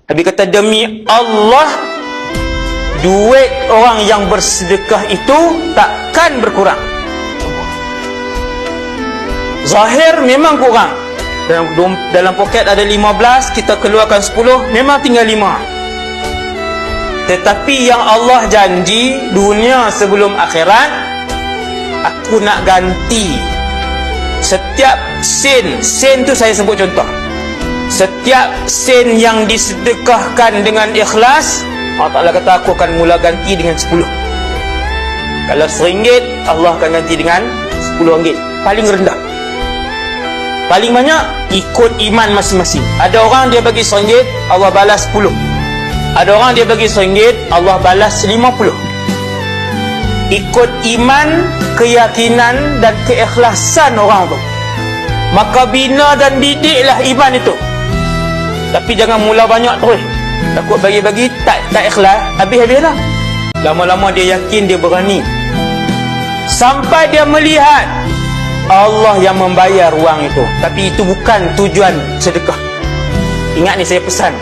Nabi kata, demi Allah, duit orang yang bersedekah itu takkan berkurang. Zahir memang kurang. Dalam poket ada 15, kita keluarkan 10, memang tinggal 5. Tetapi yang Allah janji, dunia sebelum akhirat, aku nak ganti setiap sen tu saya sebut contoh. Setiap sen yang disedekahkan dengan ikhlas, Allah Ta'ala kata aku akan mula ganti dengan 10. Kalau RM1, Allah akan ganti dengan RM10. Paling rendah. Paling banyak ikut iman masing-masing. Ada orang dia bagi RM1, Allah balas 10. Ada orang dia bagi RM1, Allah balas 50. Ikut iman, keyakinan dan keikhlasan orang tu. Maka bina dan didiklah iman itu. Tapi jangan mula banyak terus. Takut bagi-bagi tak ikhlas, habis-habislah. Lama-lama dia yakin, dia berani. Sampai dia melihat Allah yang membayar wang itu. Tapi itu bukan tujuan sedekah. Ingat ni saya pesan.